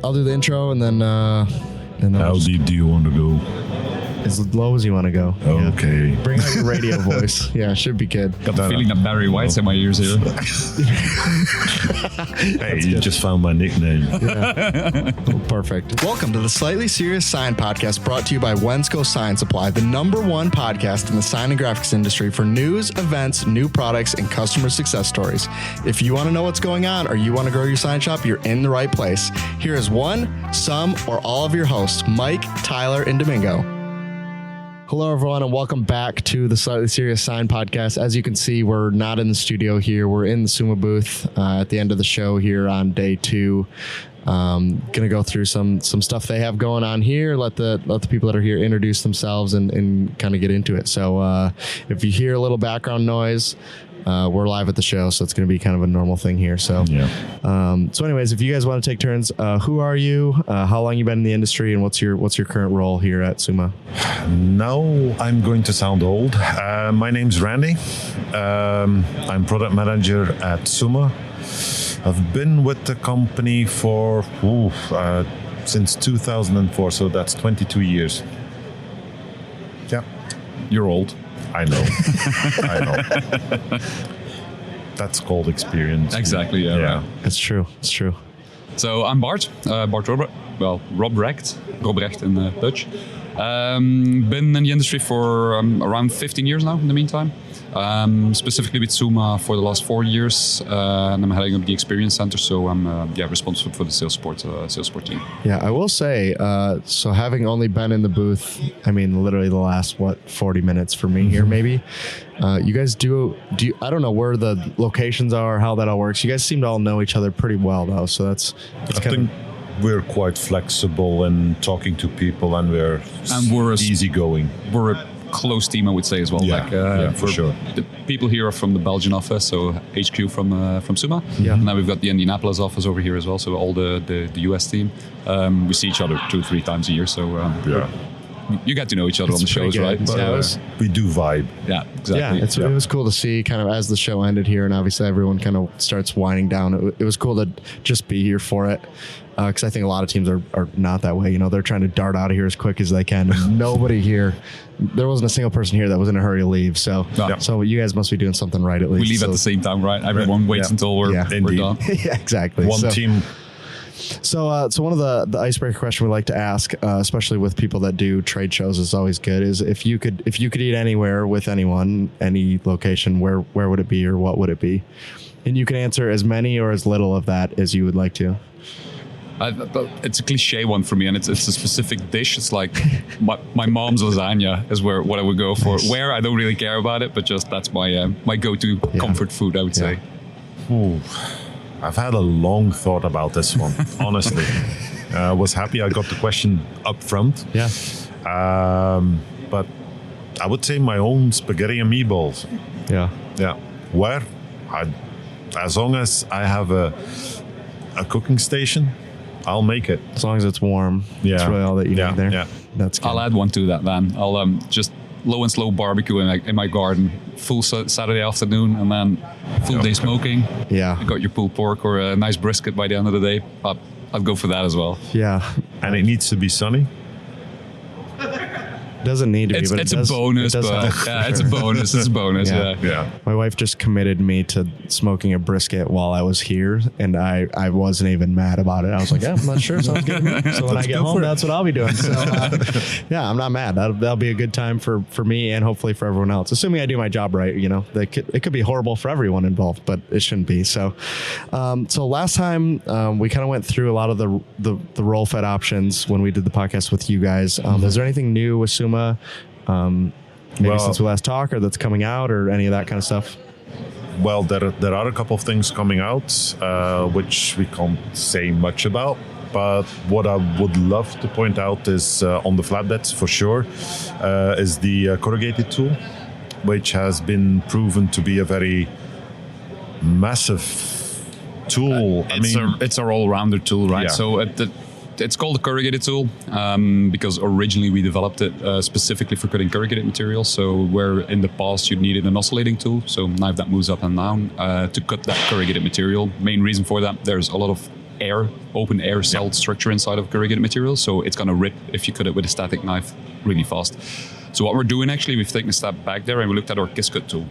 I'll do the intro and then. How deep do you want to go? As low as you want to go. Okay. Yeah. Bring out your radio voice. Yeah, should be good. Got the feeling that Barry White's in my ears here. Hey, you just found my nickname. Yeah. Perfect. Welcome to the Slightly Serious Sign Podcast, brought to you by Wensco Sign Supply, the #1 podcast in the sign and graphics industry for news, events, new products, and customer success stories. If you want to know what's going on or you want to grow your sign shop, you're in the right place. Here is one, some, or all of your hosts, Mike, Tyler, and Domingo. Hello, everyone, and welcome back to the Slightly Serious Sign Podcast. As you can see, we're not in the studio here. We're in the Summa booth at the end of the show here on day 2. Gonna go through some stuff they have going on here. Let the people that are here introduce themselves and kind of get into it. So if you hear a little background noise, we're live at the show, so it's going to be kind of a normal thing here. So, so anyways, if you guys want to take turns, who are you? How long you been in the industry, and what's your current role here at Summa? Now I'm going to sound old. My name's Randy. I'm product manager at Summa. I've been with the company for since 2004, so that's 22 years. Yeah, You're old. I know. I know. That's called experience. Exactly, yeah. Right. It's true. It's true. So I'm Bart Robbrecht. Well, Robbrecht in Dutch. Been in the industry for around 15 years now in the meantime. Specifically with Summa for the last 4 years, and I'm heading up the experience center, so I'm responsible for the sales support team. Yeah, I will say, so having only been in the booth, I mean, literally the last 40 minutes for me here, maybe. You guys do you, I don't know where the locations are, how that all works. You guys seem to all know each other pretty well, though, so that's I think we're quite flexible in talking to people, and we're easygoing. We're a close team, I would say, as well. Yeah, for sure. The people here are from the Belgian office, so HQ from Summa. Yeah. And now we've got the Indianapolis office over here as well, so all the US team. We see each other 2-3 times a year, so you get to know each other on the shows, right? But, we do vibe. Yeah, exactly. Yeah, it was cool to see kind of as the show ended here, and obviously everyone kind of starts winding down. It was cool to just be here for it. Because I think a lot of teams are not that way. You know, they're trying to dart out of here as quick as they can. Nobody here, there wasn't a single person here that was in a hurry to leave. So, so you guys must be doing something right at least. We leave at the same time, right? Everyone waits until we're done. Yeah, exactly. One team. So one of the icebreaker question we like to ask, especially with people that do trade shows, is always good. Is if you could eat anywhere with anyone, any location, where would it be or what would it be? And you can answer as many or as little of that as you would like to. It's a cliche one for me, and it's a specific dish. It's like my mom's lasagna is what I would go for. Nice. Where I don't really care about it, but just that's my go-to comfort food, I would say. Ooh, I've had a long thought about this one, honestly. I was happy I got the question up front. Yeah. But I would say my own spaghetti and meatballs. Yeah. Yeah. Where? As long as I have a cooking station, I'll make it. As long as it's warm. Yeah. That's really all that you need there. Yeah. That's good. I'll add one to that then. I'll just low and slow barbecue in my garden, full Saturday afternoon, and then full day smoking. Yeah. You got your pulled pork or a nice brisket by the end of the day. I'll go for that as well. Yeah. And it needs to be sunny. Doesn't need to be, but it's a bonus. It's a bonus. It's a bonus. Yeah. My wife just committed me to smoking a brisket while I was here, and I wasn't even mad about it. I was like, yeah, I'm not sure. Sounds good to me. So when I get home, that's what I'll be doing. So yeah, I'm not mad. That'll be a good time for me and hopefully for everyone else, assuming I do my job right. You know, it could be horrible for everyone involved, but it shouldn't be. So last time we kind of went through a lot of the roll fed options when we did the podcast with you guys. Is there anything new with Summa? Maybe since we last talked, or that's coming out, or any of that kind of stuff? Well, there are a couple of things coming out, which we can't say much about. But what I would love to point out is on the flatbeds for sure, is the corrugated tool, which has been proven to be a very massive tool. It's our all-rounder tool, right? Yeah. So it's called a corrugated tool because originally we developed it specifically for cutting corrugated materials. So where in the past you needed an oscillating tool, so knife that moves up and down to cut that corrugated material. Main reason for that, there's a lot of open air cell structure inside of corrugated material. So it's going to rip if you cut it with a static knife really fast. So what we're doing actually, we've taken a step back there and we looked at our kiss cut tool.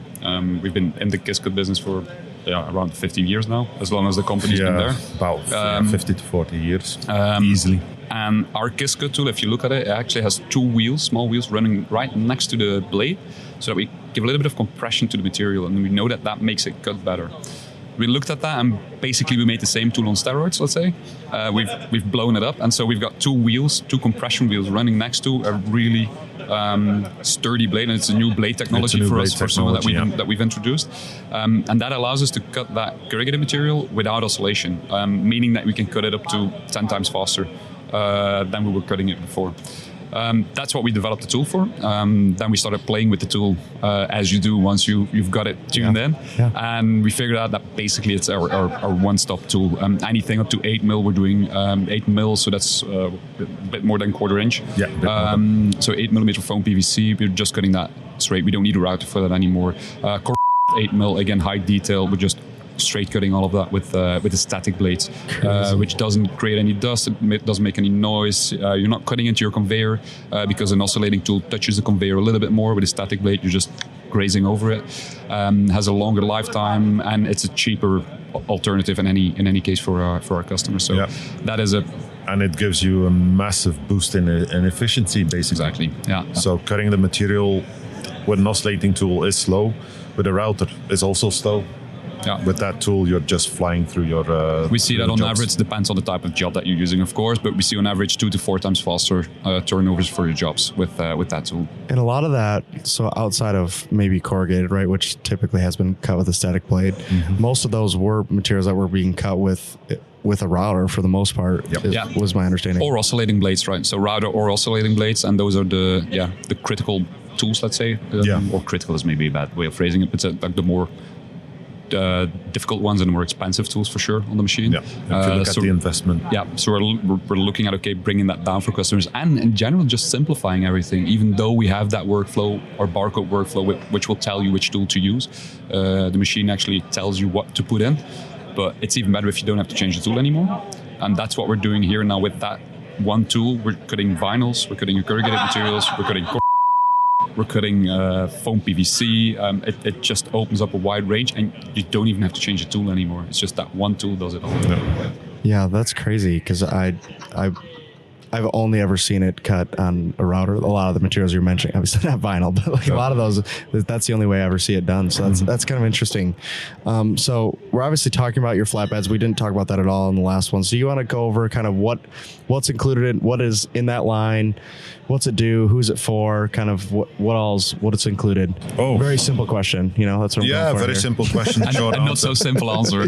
We've been in the kiss cut business for around 15 years now, as long as the company's been there. About 50 to 40 years, easily. And our kiss cut tool, if you look at it, it actually has 2 wheels, small wheels running right next to the blade, so that we give a little bit of compression to the material, and we know that that makes it cut better. We looked at that and basically we made the same tool on steroids, let's say. We've blown it up, and so we've got 2 wheels, 2 compression wheels running next to a really sturdy blade, and it's a new blade technology for us, for Summa that we've introduced. And that allows us to cut that corrugated material without oscillation, meaning that we can cut it up to 10 times faster than we were cutting it before. That's what we developed the tool for. Then we started playing with the tool as you do once you've got it tuned in. Yeah. And we figured out that basically it's our one-stop tool. Anything up to 8 mil, we're doing 8 mil, so that's a bit more than 1/4 inch. Yeah. So 8 millimeter foam PVC, we're just cutting that straight. We don't need a router for that anymore. 8 mil, again, high detail. We're just straight cutting all of that with the static blades, which doesn't create any dust, it doesn't make any noise. You're not cutting into your conveyor because an oscillating tool touches the conveyor a little bit more. With a static blade, you're just grazing over it. Has a longer lifetime, and it's a cheaper alternative in any case for our customers. So that is and it gives you a massive boost in efficiency, basically. Exactly. Yeah. So cutting the material with an oscillating tool is slow, with a router is also slow. Yeah. With that tool, you're just flying through your we see that on jobs. average, depends on the type of job that you're using, of course, but we see on average 2 to 4 times faster turnovers for your jobs with that tool. And a lot of that, so outside of maybe corrugated, right, which typically has been cut with a static blade, most of those were materials that were being cut with a router for the most part, was my understanding. Or oscillating blades, right? So router or oscillating blades, and those are the critical tools, let's say. Or critical is maybe a bad way of phrasing it, but it's like the more difficult ones and the more expensive tools for sure on the machine. Yeah, if you look at the investment. Yeah, so we're looking at, bringing that down for customers, and in general, just simplifying everything, even though we have that workflow or barcode workflow, which will tell you which tool to use. The machine actually tells you what to put in, but it's even better if you don't have to change the tool anymore. And that's what we're doing here now with that one tool. We're cutting vinyls, we're cutting corrugated materials, we're cutting we're cutting foam PVC. It just opens up a wide range, and you don't even have to change the tool anymore. It's just that one tool does it all. Yeah, that's crazy, because I've only ever seen it cut on a router. A lot of the materials you're mentioning, obviously not vinyl, but like a lot of those, that's the only way I ever see it done. So that's kind of interesting. So we're obviously talking about your flatbeds. We didn't talk about that at all in the last one. So you want to go over kind of what's included in, what is in that line, what's it do, who's it for, kind of what it's included. Oh, very simple question. That's what I'm going for very here. Simple question. Short and not so simple answer.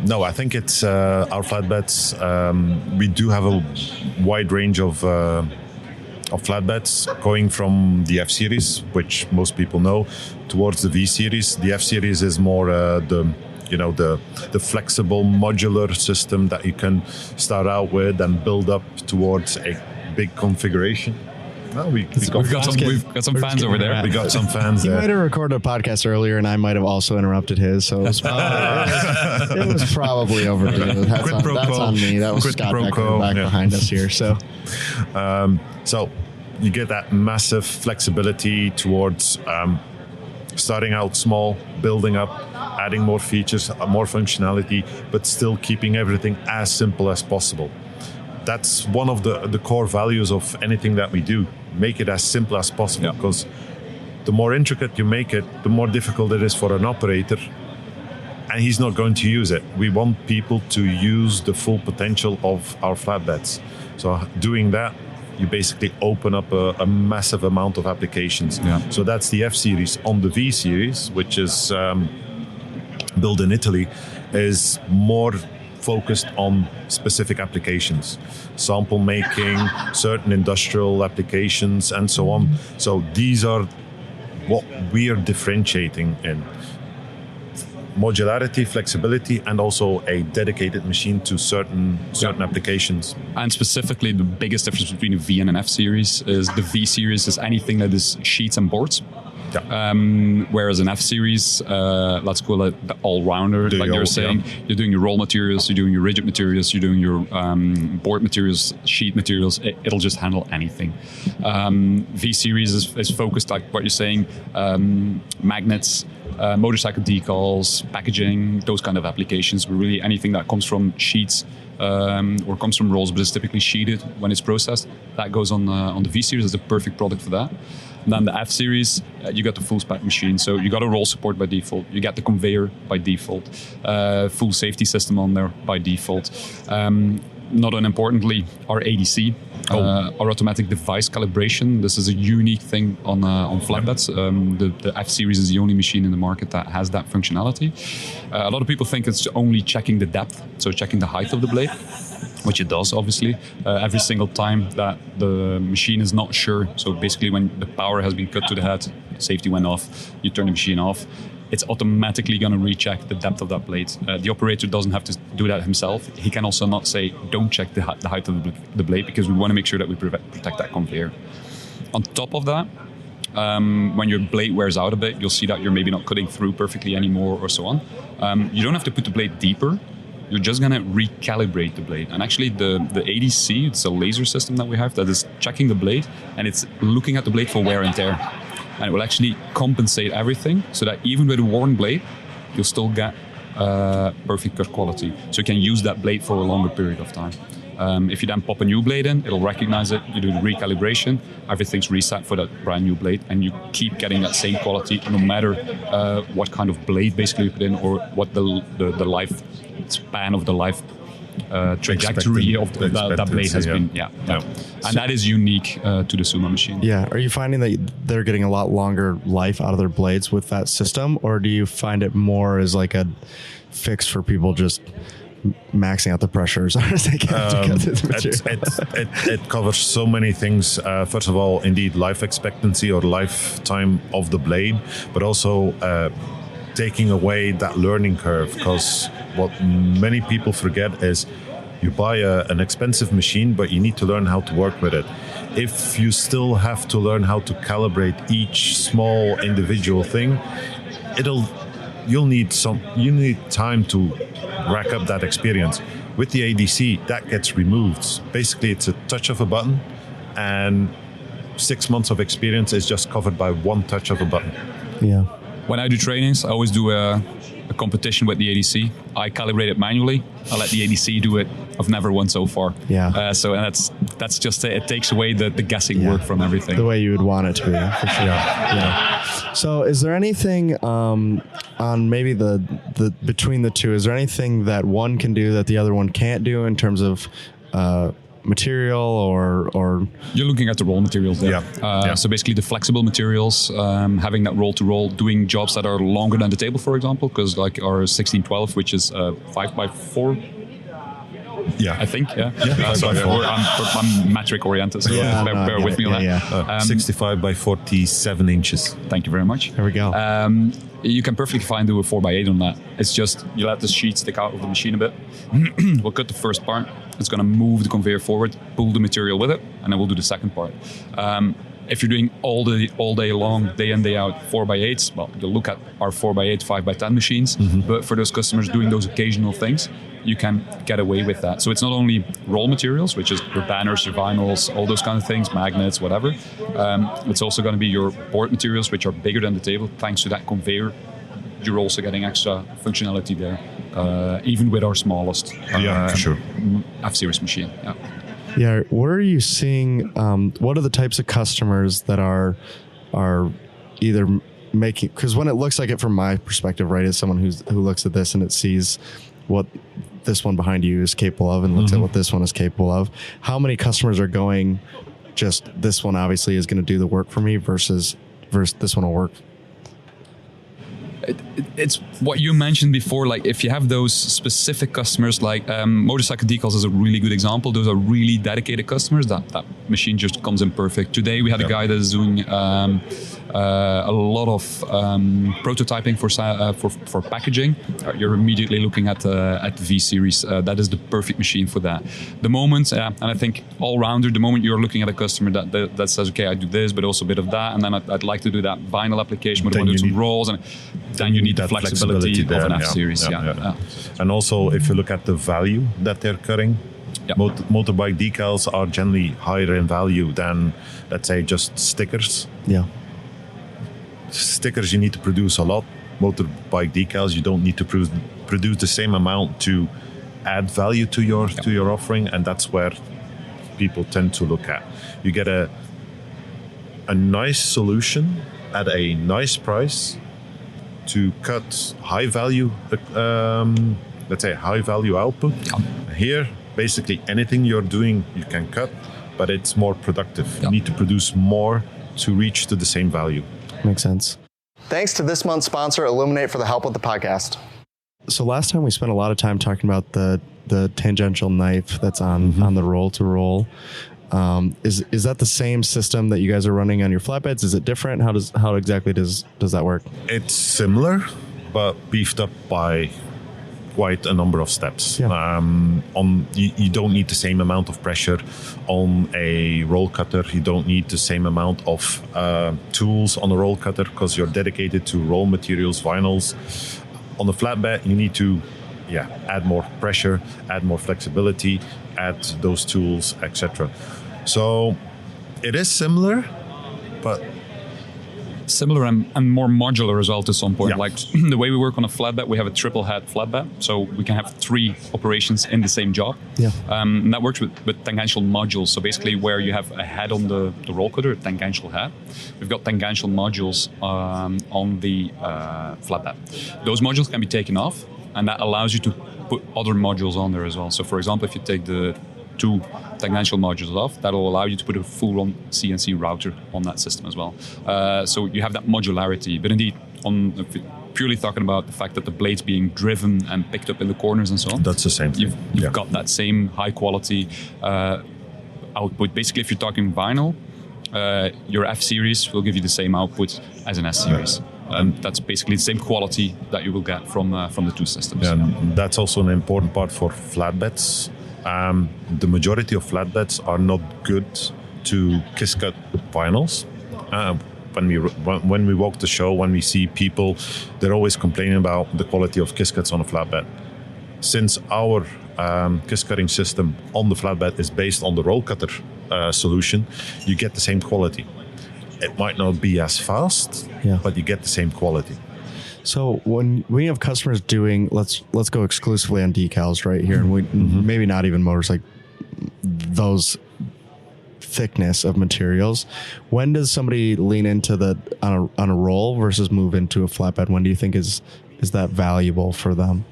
No, I think it's our flatbeds. We do have a wide range of flatbeds, going from the F series, which most people know, towards the V series. The F series is more the flexible modular system that you can start out with and build up towards a big configuration. Well, we've got some fans over there. We got some fans He there. might have recorded a podcast earlier, and I might have also interrupted his, so it was probably overdue. That's on me. That was Scott Becker back behind us here. So you get that massive flexibility towards starting out small, building up, adding more features, more functionality, but still keeping everything as simple as possible. That's one of the core values of anything that we do. Make it as simple as possible, because the more intricate you make it, the more difficult it is for an operator, and he's not going to use it. We want people to use the full potential of our flatbeds. So doing that, you basically open up a massive amount of applications. So that's the F series. On the V series, which is built in Italy, is more focused on specific applications, sample making, certain industrial applications, and so on. So these are what we are differentiating in: modularity, flexibility, and also a dedicated machine to certain applications. And specifically, the biggest difference between a V and an F series is the V series is anything that is sheets and boards. Yeah. Whereas an F series, let's call it the all-rounder, like you're saying. Yeah. You're doing your roll materials, you're doing your rigid materials, you're doing your board materials, sheet materials. It'll just handle anything. V series is focused, like what you're saying, magnets, motorcycle decals, packaging, those kind of applications. Really anything that comes from sheets or comes from rolls, but is typically sheeted when it's processed, that goes on the V series as a perfect product for that. And then the F series, you got the full spec machine. So you got a roll support by default. You get the conveyor by default. Full safety system on there by default. Not unimportantly, our ADC, our automatic device calibration. This is a unique thing on flatbeds. The F series is the only machine in the market that has that functionality. A lot of people think it's only checking the depth, so checking the height of the blade, which it does, obviously. Every single time that the machine is not sure, so basically when the power has been cut to the head, safety went off, you turn the machine off, it's automatically going to recheck the depth of that blade. The operator doesn't have to do that himself. He can also not say, don't check the height of the blade, because we want to make sure that we protect that conveyor. On top of that, when your blade wears out a bit, you'll see that you're maybe not cutting through perfectly anymore or so on. You don't have to put the blade deeper. You're just going to recalibrate the blade. And actually the ADC, it's a laser system that we have that is checking the blade, and it's looking at the blade for wear and tear. And it will actually compensate everything so that even with a worn blade, you'll still get perfect cut quality. So you can use that blade for a longer period of time. If you then pop a new blade in, it'll recognize it, you do the recalibration, everything's reset for that brand new blade, and you keep getting that same quality no matter what kind of blade basically you put in, or what the life span of the life trajectory of that blade has been. Yeah. And that is unique to the Summa machine. Yeah. Are you finding that they're getting a lot longer life out of their blades with that system, or do you find it more as like a fix for people just maxing out the pressures? It covers so many things. First of all, indeed, life expectancy or lifetime of the blade, but also taking away that learning curve, because what many people forget is you buy an expensive machine, but you need to learn how to work with it. If you still have to learn how to calibrate each small individual thing, you need time to rack up that experience. With the ADC, that gets removed. Basically, it's a touch of a button, and 6 months of experience is just covered by one touch of a button. Yeah. When I do trainings, I always do a competition with the ADC. I calibrate it manually. I let the ADC do it. I've never won so far. Yeah. So that's just it takes away the guessing work from everything. The way you would want it to be, for sure. Yeah. So, is there anything on maybe the between the two? Is there anything that one can do that the other one can't do in terms of material or you're looking at the roll materials there. So basically the flexible materials, having that roll to roll, doing jobs that are longer than the table, for example, because like our 1612, which is 5x4. Yeah, I think. I'm metric oriented, so bear with me on that. 65 by 47 inches. Thank you very much. There we go. You can perfectly fine do a 4x8 on that. It's just you let the sheet stick out of the machine a bit. We'll cut the first part. It's going to move the conveyor forward, pull the material with it, and then we'll do the second part. If you're doing all day long, day in, day out, 4x8s, well, you'll look at our 4x8, 5x10 machines. But for those customers doing those occasional things, you can get away with that. So it's not only roll materials, which is your banners, your vinyls, all those kind of things, magnets, whatever. It's also going to be your board materials, which are bigger than the table. Thanks to that conveyor, you're also getting extra functionality there, even with our smallest for sure. F-Series machine. Yeah. What are you seeing? What are the types of customers that are either making? Because when it looks like it from my perspective, right, as someone who looks at this and it sees what this one behind you is capable of and looks at what this one is capable of, how many customers are going, just this one obviously is going to do the work for me versus this one will work? It's what you mentioned before, like if you have those specific customers, like motorcycle decals is a really good example. Those are really dedicated customers that machine just comes in perfect. Today we had a guy that is doing a lot of prototyping for packaging. You're immediately looking at V series. That is the perfect machine for that. The moment, and I think all rounder, the moment you're looking at a customer that says, okay, I do this, but also a bit of that, and then I'd like to do that vinyl application, but I want to do some rolls, and then you need the flexibility of an F series. And also, if you look at the value that they're cutting, motorbike decals are generally higher in value than, let's say, just stickers. Yeah. Stickers you need to produce a lot. Motorbike decals you don't need to produce the same amount to add value to your offering, and that's where people tend to look at. You get a nice solution at a nice price to cut high value, let's say high value output. Here, basically anything you're doing you can cut, but it's more productive. You need to produce more to reach to the same value. Makes sense. Thanks to this month's sponsor, Illuminate, for the help with the podcast. So last time we spent a lot of time talking about the tangential knife that's on the roll to roll. Is that the same system that you guys are running on your flatbeds? Is it different? How exactly does that work? It's similar, but beefed up by quite a number of steps. Yeah. You don't need the same amount of pressure on a roll cutter. You don't need the same amount of tools on a roll cutter because you're dedicated to roll materials, vinyls. On the flatbed, you need to add more pressure, add more flexibility, add those tools, etc. So it is similar, but similar and more modular as well to some point. Yeah. Like the way we work on a flatbed, we have a triple head flatbed, so we can have 3 operations in the same job. Yeah. And that works with tangential modules. So basically where you have a head on the roll cutter, a tangential head, we've got tangential modules on the flatbed. Those modules can be taken off, and that allows you to put other modules on there as well. So for example, if you take the 2 tangential modules off, that'll allow you to put a full-on CNC router on that system as well. So you have that modularity. But indeed, purely talking about the fact that the blade's being driven and picked up in the corners and so on, that's the same thing. You've got that same high-quality output. Basically, if you're talking vinyl, your F series will give you the same output as an S series. And that's basically the same quality that you will get from the 2 systems. Yeah, that's also an important part for flatbeds. The majority of flatbeds are not good to kiss cut vinyls. When we walk the show, when we see people, they're always complaining about the quality of kiss cuts on a flatbed. Since our kiss cutting system on the flatbed is based on the roll cutter solution, you get the same quality. It might not be as fast, but you get the same quality. So when we have customers doing, let's go exclusively on decals right here, and we maybe not even motors, like those thickness of materials. When does somebody lean into on a roll versus move into a flatbed? When do you think is that valuable for them?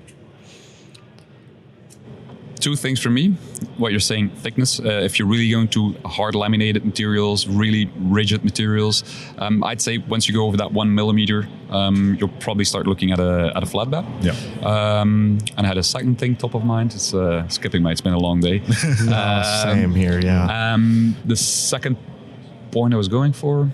2 things for me. What you're saying, thickness. If you're really going to hard laminated materials, really rigid materials, I'd say once you go over that 1 millimeter, you'll probably start looking at a flatbed. Yeah. And I had a second thing top of mind. It's skipping me. It's been a long day. Same here. Yeah. The second point I was going for.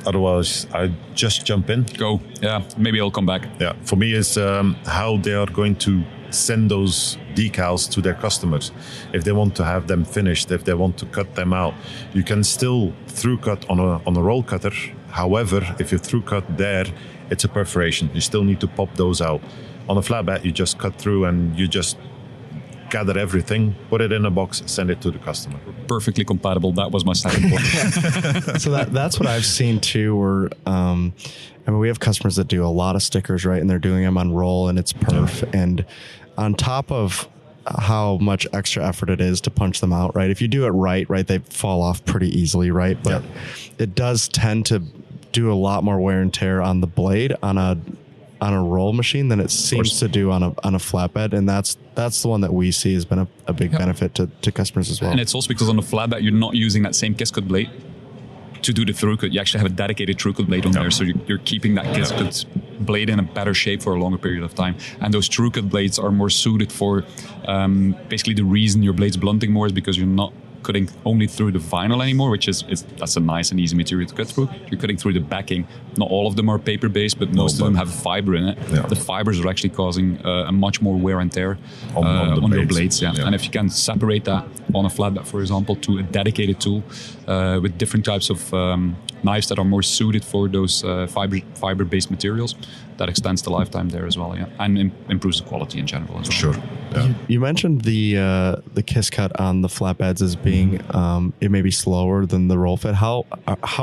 Otherwise, I just jump in. Go. Yeah. Maybe I'll come back. Yeah. For me, is how they are going to send those decals to their customers. If they want to have them finished, if they want to cut them out, you can still through cut on a roll cutter. However, if you through cut there, it's a perforation. You still need to pop those out. On a flatbed, you just cut through and you just gather everything, put it in a box, send it to the customer. Perfectly compatible. That was my second point. So that's what I've seen too, where we have customers that do a lot of stickers, right? And they're doing them on roll and it's perf. Yeah. And on top of how much extra effort it is to punch them out, right? If you do it right, they fall off pretty easily, right? But it does tend to do a lot more wear and tear on the blade on a roll machine than it seems to do on a flatbed, and that's the one that we see has been a big benefit to customers as well. And it's also because on the flatbed you're not using that same kiss cut blade to do the through cut. You actually have a dedicated through cut blade on there, so you're keeping that kiss cut blade in a better shape for a longer period of time. And those through cut blades are more suited for basically the reason your blade's blunting more is because you're not cutting only through the vinyl anymore, which is that's a nice and easy material to cut through. You're cutting through the backing. Not all of them are paper-based, but most of them have fiber in it. Yeah. The fibers are actually causing a much more wear and tear on your blades. Yeah. And if you can separate that on a flatbed, for example, to a dedicated tool with different types of knives that are more suited for those fiber-based materials, that extends the lifetime there as well, and improves the quality in general as well. Sure. Yeah. You mentioned the kiss cut on the flatbeds as being it may be slower than the roll fit. How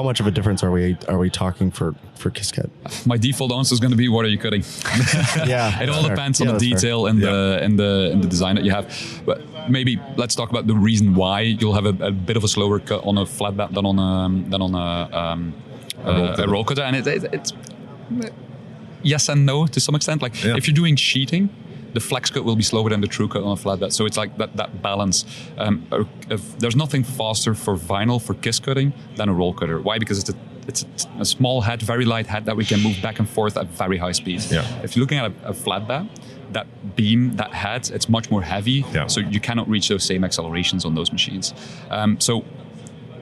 much of a difference are we talking for kiss cut? My default answer is going to be, what are you cutting? Yeah, it all depends on the detail and the design that you have. But maybe let's talk about the reason why you'll have a bit of a slower cut on a flatbed than on a roll cutter, and it's yes and no to some extent. Like if you're doing sheeting, the flex cut will be slower than the true cut on a flatbed. So it's like that balance. There's nothing faster for vinyl for kiss cutting than a roll cutter. Why? Because it's a small head, very light head that we can move back and forth at very high speeds. Yeah. If you're looking at a flatbed, that beam, that head, it's much more heavy. Yeah. So you cannot reach those same accelerations on those machines. So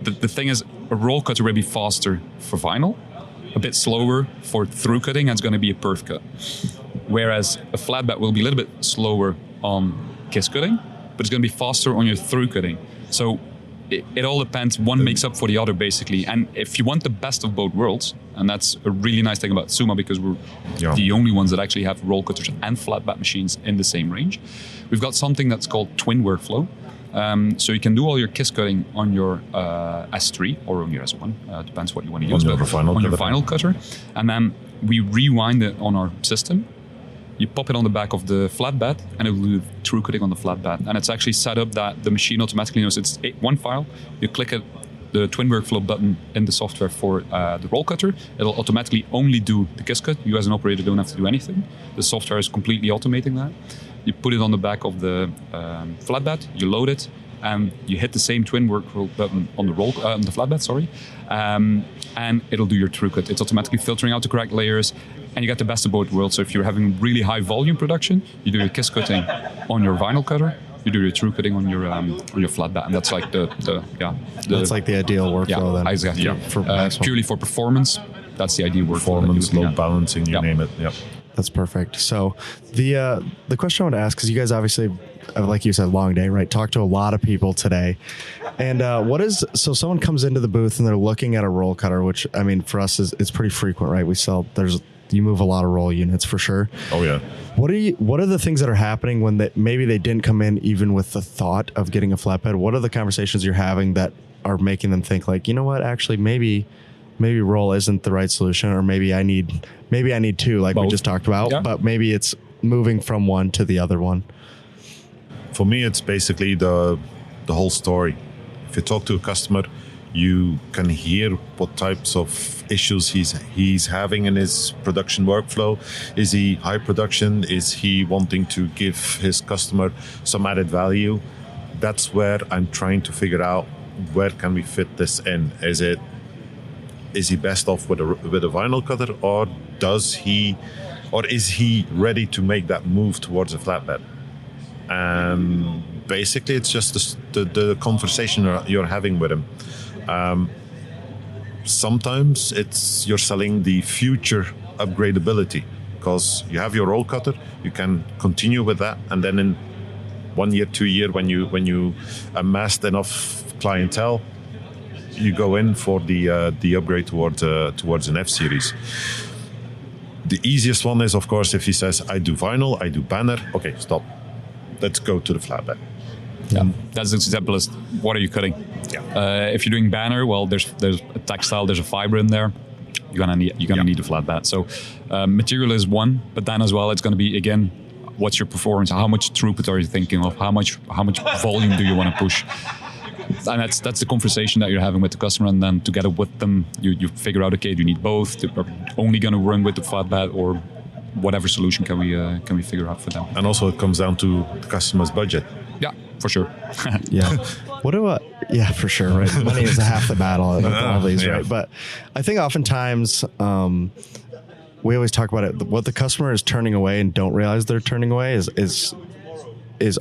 the thing is, a roll cutter will be faster for vinyl, a bit slower for through cutting, and it's going to be a perf cut. Whereas a flatbed will be a little bit slower on kiss cutting, but it's going to be faster on your through cutting. So it all depends. One makes up for the other, basically. And if you want the best of both worlds, and that's a really nice thing about Summa, because we're the only ones that actually have roll cutters and flatbed machines in the same range. We've got something that's called twin workflow. So you can do all your kiss cutting on your S3 or on your S1, depends what you want to use. On your final cutter. And then we rewind it on our system. You pop it on the back of the flatbed, and it will do true cutting on the flatbed. And it's actually set up that the machine automatically knows it's one file. You click it, the twin workflow button in the software for the roll cutter. It'll automatically only do the kiss cut. You as an operator don't have to do anything. The software is completely automating that. You put it on the back of the flatbed, you load it, and you hit the same twin workflow button on the flatbed, and it'll do your true cut. It's automatically filtering out the correct layers, and you get the best of both worlds. So if you're having really high volume production, you do your kiss cutting on your vinyl cutter, you do your true cutting on your flatbed, and that's like that's like the ideal workflow then. Exactly. Yeah. For purely for performance, that's the ideal workflow. Performance, load balancing, you name it. Yep. That's perfect. So the question I want to ask, because you guys obviously, like you said, long day, right? Talk to a lot of people today. And so someone comes into the booth and they're looking at a roll cutter, which I mean, for us it's pretty frequent, right? You move a lot of roll units for sure. Oh yeah. What are the things that are happening when maybe they didn't come in even with the thought of getting a flatbed? What are the conversations you're having that are making them think like, you know what, actually maybe roll isn't the right solution, or maybe I need two, like both. We just talked about, but maybe it's moving from one to the other one. For me, it's basically the whole story. If you talk to a customer, you can hear what types of issues he's having in his production workflow. Is he high production? Is he wanting to give his customer some added value? That's where I'm trying to figure out, where can we fit this in? Is he best off with a vinyl cutter, or is he ready to make that move towards a flatbed? And basically, it's just the conversation you're having with him. Sometimes you're selling the future upgradability, because you have your roll cutter, you can continue with that, and then in 1 year, 2 years, when you amassed enough clientele, you go in for the upgrade towards an F series. The easiest one is, of course, if he says, I do vinyl, I do banner. Okay, stop. Let's go to the flatbed. Yeah, that's the simplest. What are you cutting? Yeah. If you're doing banner, well, there's a textile, there's a fiber in there. You're gonna need a flatbed. So material is one, but then as well, it's going to be, again, what's your performance? How much throughput are you thinking of? How much volume do you want to push? And that's the conversation that you're having with the customer, and then together with them, you figure out, okay, do you need both? Are only going to run with the flatbed, or whatever solution can we figure out for them? And also, it comes down to the customer's budget. Yeah, for sure. Yeah. Yeah, for sure. Right. Money is half the battle of all these, right? But I think oftentimes we always talk about it. What the customer is turning away and don't realize they're turning away is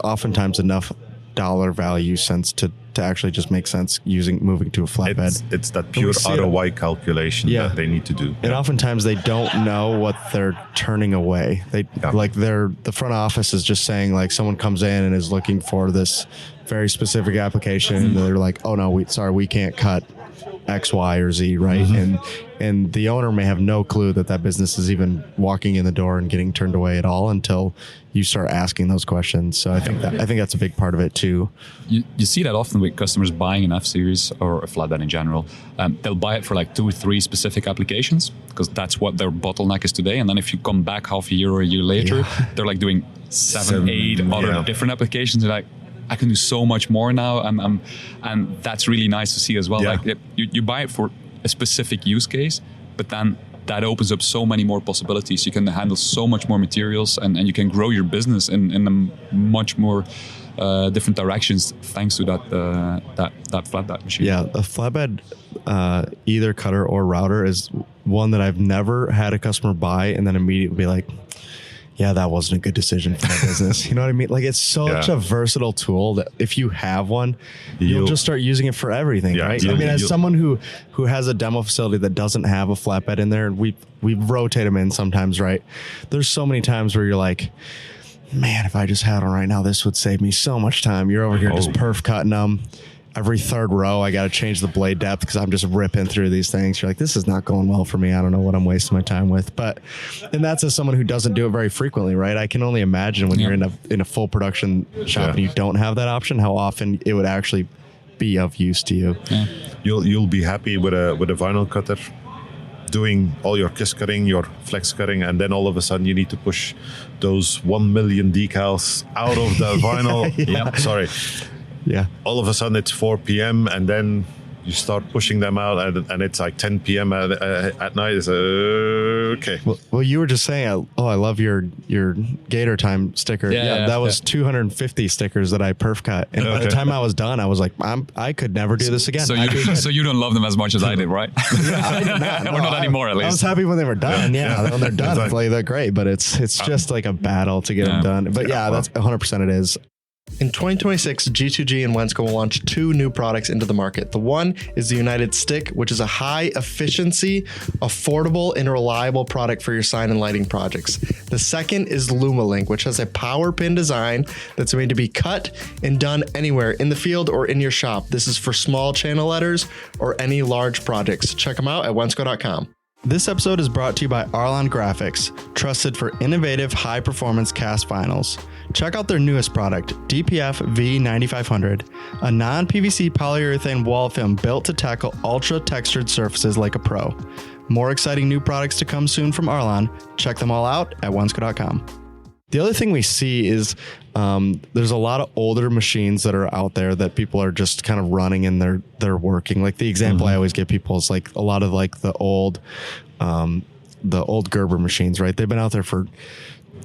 oftentimes enough dollar value sense to actually just make sense moving to a flatbed. It's that pure ROI calculation that they need to do. And oftentimes they don't know what they're turning away. The front office is just saying, like, someone comes in and is looking for this very specific application, and they're like, oh no, we can't cut X, Y, or Z, right? And the owner may have no clue that business is even walking in the door and getting turned away at all until you start asking those questions. So I think that's a big part of it too. You see that often with customers buying an F-Series or a flatbed in general. They'll buy it for like 2 or 3 specific applications because that's what their bottleneck is today. And then if you come back half a year or a year later, they're like doing 7, 8 other different applications. They're like, I can do so much more now, and that's really nice to see as well. Like you buy it for a specific use case, but then that opens up so many more possibilities. You can handle so much more materials, and you can grow your business in a much more different directions thanks to that flatbed machine. Yeah, a flatbed either cutter or router is one that I've never had a customer buy and then immediately be like, yeah, that wasn't a good decision for my business. You know what I mean? Like, it's such a versatile tool that if you have one, you'll just start using it for everything, right? I mean, as someone who has a demo facility that doesn't have a flatbed in there, and we rotate them in sometimes, right? There's so many times where you're like, man, if I just had one right now, this would save me so much time. You're over here just perf cutting them. Every third row, I got to change the blade depth because I'm just ripping through these things. You're like, this is not going well for me. I don't know what I'm wasting my time with. And that's as someone who doesn't do it very frequently, right? I can only imagine when you're in a full production shop and you don't have that option, how often it would actually be of use to you. Yeah. You'll be happy with a vinyl cutter doing all your kiss cutting, your flex cutting, and then all of a sudden you need to push those 1 million decals out of the vinyl. Sorry. Yeah. All of a sudden it's 4 p.m. and then you start pushing them out and it's like 10 p.m. at night. It's okay. Well, you were just saying, I love your Gator Time sticker. That was 250 stickers that I perf cut. And by the time I was done, I was like, I could never do this again. So you don't love them as much as I did, right? I did not. Or not anymore, at least. I was happy when they were done. When they're done, exactly. They're great. But it's just like a battle to get them done. But that's 100% it is. In 2026, G2G and Wensco will launch 2 new products into the market. The one is the United Stick, which is a high efficiency, affordable, and reliable product for your sign and lighting projects. The second is LumaLink, which has a power pin design that's made to be cut and done anywhere in the field or in your shop. This is for small channel letters or any large projects. Check them out at wensco.com. This episode is brought to you by Arlon Graphics, trusted for innovative high-performance cast vinyls. Check out their newest product, DPF V9500, a non-PVC polyurethane wall film built to tackle ultra-textured surfaces like a pro. More exciting new products to come soon from Arlon. Check them all out at wensco.com. The other thing we see is there's a lot of older machines that are out there that people are just kind of running and they're working. Like the example I always give people is like a lot of like the old Gerber machines, right? They've been out there for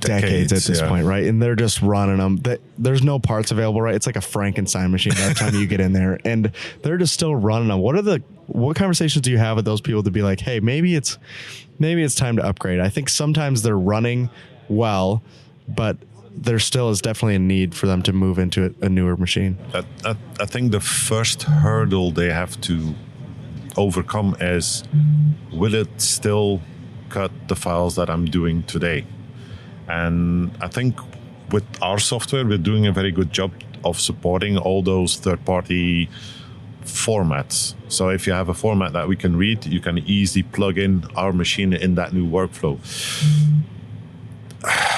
decades at this point, right? And they're just running them. There's no parts available, right? It's like a Frankenstein machine by the time you get in there, and they're just still running them. What conversations do you have with those people to be like, hey, maybe it's time to upgrade? I think sometimes they're running well, but there still is definitely a need for them to move into a newer machine. I think the first hurdle they have to overcome is, will it still cut the files that I'm doing today? And I think with our software, we're doing a very good job of supporting all those third-party formats. So if you have a format that we can read, you can easily plug in our machine in that new workflow.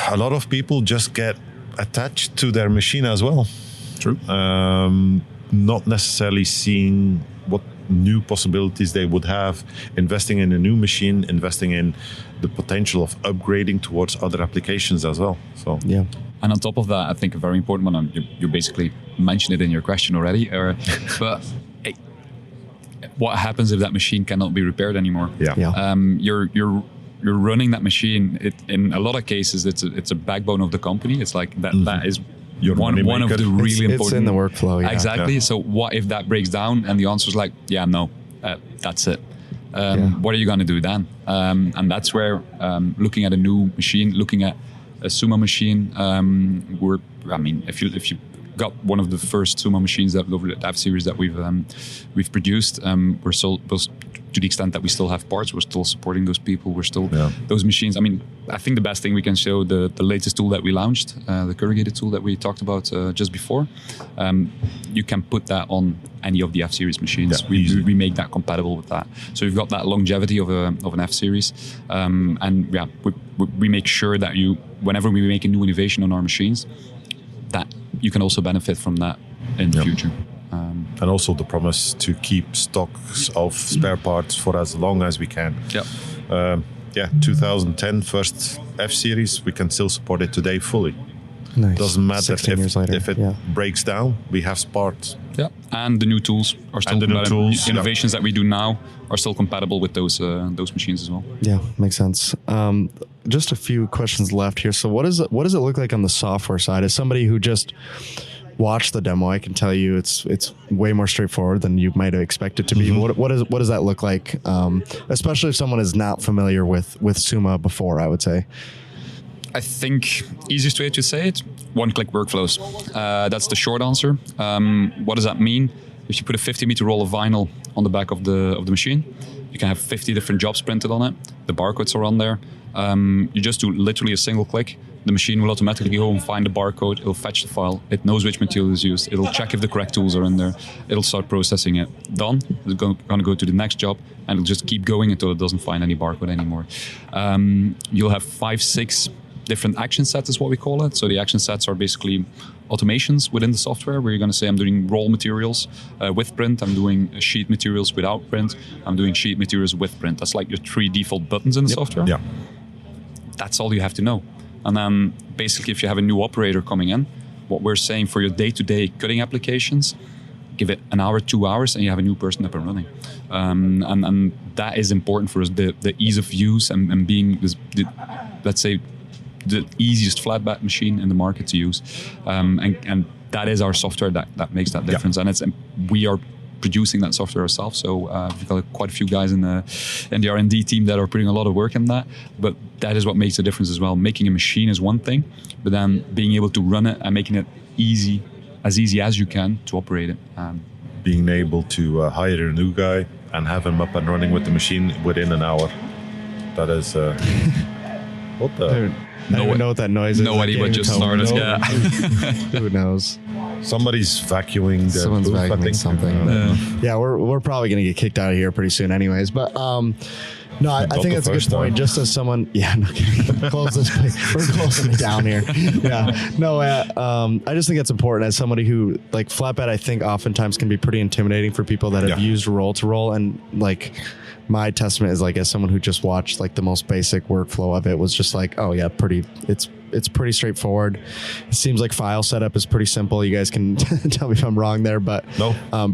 A lot of people just get attached to their machine as well. True. Not necessarily seeing what new possibilities they would have, investing in a new machine, investing in the potential of upgrading towards other applications as well. So yeah. And on top of that, I think a very important one, you basically mentioned it in your question already, but what happens if that machine cannot be repaired anymore? You're running that machine. In a lot of cases, it's a backbone of the company. It's like that. That is one of the really important. It's in the workflow. Yeah. Exactly. Yeah. So what if that breaks down? And the answer is like, no, that's it. What are you going to do then? And that's where looking at a new machine, looking at a Summa machine, if you got one of the first Summa machines that over the F series that we've produced. We're still, to the extent that we still have parts, we're still supporting those people. We're still those machines. I mean, I think the best thing we can show, the latest tool that we launched, the corrugated tool that we talked about just before. You can put that on any of the F series machines. We make that compatible with that. So we've got that longevity of an F series, and we make sure that whenever we make a new innovation on our machines, that you can also benefit from that in the future. And also the promise to keep stocks of spare parts for as long as we can. 2010 first F series, we can still support it today fully. Nice. Doesn't matter if it yeah. breaks down, we have parts. Yeah, and the new tools are still compatible. Innovations that we do now are still compatible with those machines as well. Yeah, makes sense. Just a few questions left here. So what does it look like on the software side? As somebody who just watched the demo, I can tell you it's way more straightforward than you might expect it to be. Mm-hmm. What does that look like? Especially if someone is not familiar with Summa before, I would say. I think easiest way to say it, one-click workflows. That's the short answer. What does that mean? If you put a 50-meter roll of vinyl on the back of the machine, you can have 50 different jobs printed on it. The barcodes are on there. You just do literally a single click. The machine will automatically go and find the barcode. It'll fetch the file. It knows which material is used. It'll check if the correct tools are in there. It'll start processing it. Done. It's going to go to the next job, and it'll just keep going until it doesn't find any barcode anymore. You'll have 5-6 different action sets is what we call it. So the action sets are basically automations within the software where you're going to say, I'm doing roll materials with print, I'm doing sheet materials without print, I'm doing sheet materials with print. That's like your 3 default buttons in the software. Yeah. That's all you have to know. And then basically if you have a new operator coming in, what we're saying for your day-to-day cutting applications, give it an hour, 2 hours, and you have a new person up and running. And that is important for us, the ease of use and being, let's say, the easiest flatbed machine in the market to use, and that is our software that makes that difference. And we are producing that software ourselves. So we've got quite a few guys in the R&D team that are putting a lot of work in that. But that is what makes the difference as well. Making a machine is one thing, but then being able to run it and making it as easy as you can to operate it. Being able to hire a new guy and have him up and running with the machine within an hour. That is what the. I don't even know what that noise is. No idea what just started. Yeah. Who knows? Somebody's vacuuming. Someone's vacuuming something. Yeah, we're probably going to get kicked out of here pretty soon anyways. But no, I think that's a good point. Just as someone, close this place. We're closing it down here. Yeah. No, I just think it's important as somebody who, like, flatbed, I think oftentimes can be pretty intimidating for people that have used roll to roll. And like, my testament is, like, as someone who just watched like the most basic workflow of it, was just like, oh yeah, it's pretty straightforward. It seems like file setup is pretty simple. You guys can tell me if I'm wrong there, but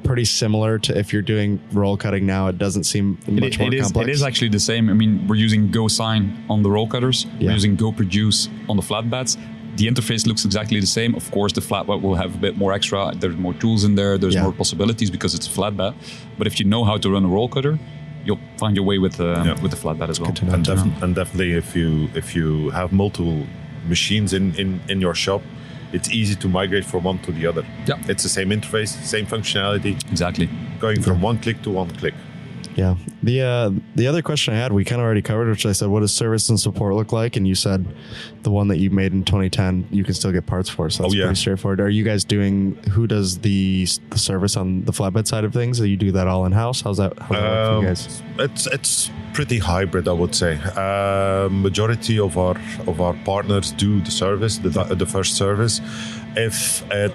pretty similar to if you're doing roll cutting now. It doesn't seem much more complex. It is actually the same. I mean, we're using Go Sign on the roll cutters. Yeah. We're using Go Produce on the flatbeds. The interface looks exactly the same. Of course, the flatbed will have a bit more extra. There's more tools in there. There's more possibilities because it's a flatbed. But if you know how to run a roll cutter, you'll find your way with the flatbed as well. And definitely, if you have multiple machines in your shop, it's easy to migrate from one to the other. Yeah, it's the same interface, same functionality. Exactly. Going from one click to one click. Yeah. The other question I had, we kind of already covered, which I said, what does service and support look like? And you said the one that you made in 2010, you can still get parts for. So that's pretty straightforward. Are you guys who does the service on the flatbed side of things? Do you do that all in-house? How's that work for you guys? It's pretty hybrid, I would say. Majority of our partners do the service, the first service. If it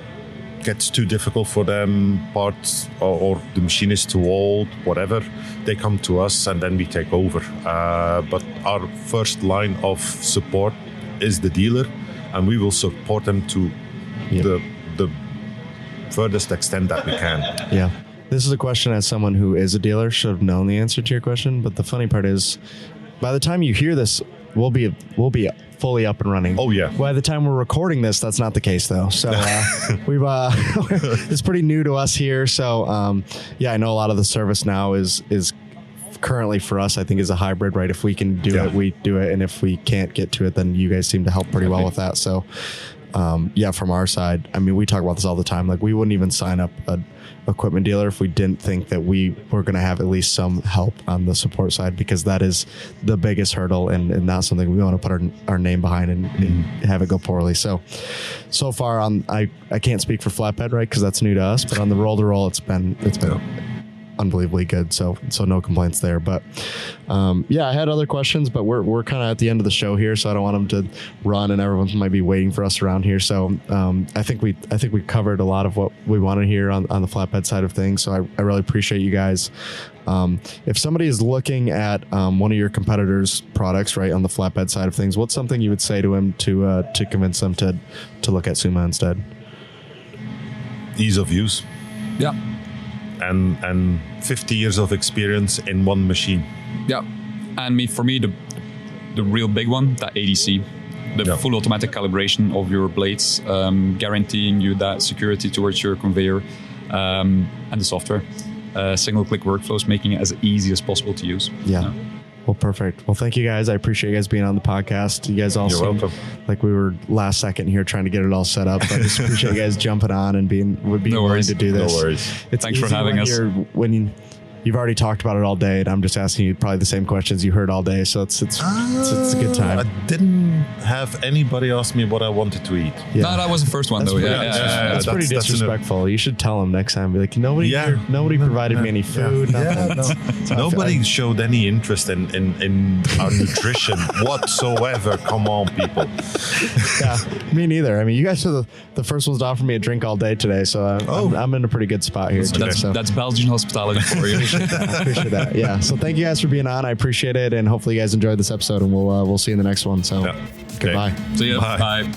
gets too difficult for them, parts or the machine is too old, whatever, they come to us and then we take over. But our first line of support is the dealer, and we will support them to the furthest extent that we can. Yeah. This is a question as someone who is a dealer should have known the answer to your question, but the funny part is, by the time you hear this, we'll be fully up and running. Oh yeah. By the time we're recording this, that's not the case though. So we've it's pretty new to us here. So I know a lot of the service now is currently for us, I think, is a hybrid, right? If we can do it, we do it, and if we can't get to it, then you guys seem to help pretty well with that. So yeah, from our side, I mean, we talk about this all the time. Like, we wouldn't even sign up a equipment dealer if we didn't think that we were going to have at least some help on the support side, because that is the biggest hurdle and not something we want to put our name behind and have it go poorly. So far I can't speak for Flatbed, right? Because that's new to us, but on the roll-to-roll, it's been unbelievably good. So no complaints there. But yeah, I had other questions, but we're kind of at the end of the show here, so I don't want them to run and everyone might be waiting for us around here. So I think we covered a lot of what we want to hear on the Flatbed side of things. So I really appreciate you guys. If somebody is looking at one of your competitors' products, right, on the Flatbed side of things, what's something you would say to him to convince them to look at Summa instead? Ease of use. Yeah. And 50 years of experience in one machine. Yeah. And for me, the real big one, that ADC, the full automatic calibration of your blades, guaranteeing you that security towards your conveyor, and the software. Single click workflows, making it as easy as possible to use. Yeah. Well, perfect. Well, thank you guys. I appreciate you guys being on the podcast. You guys all seem like we were last second here trying to get it all set up. But I just appreciate you guys jumping on and being willing to do this. No worries. Thanks for having us. You've already talked about it all day, and I'm just asking you probably the same questions you heard all day. So it's a good time. I didn't have anybody ask me what I wanted to eat. Yeah. No, that was the first one, though. That's pretty disrespectful. You should tell them next time. Be like, nobody provided me any food. Nobody showed any interest in our nutrition whatsoever. Come on, people. Yeah, me neither. I mean, you guys are the first ones to offer me a drink all day today, so I'm in a pretty good spot here. That's Belgian hospitality for you. Appreciate that. Yeah. So thank you guys for being on. I appreciate it, and hopefully you guys enjoyed this episode, and we'll see you in the next one. So goodbye. See you. Bye.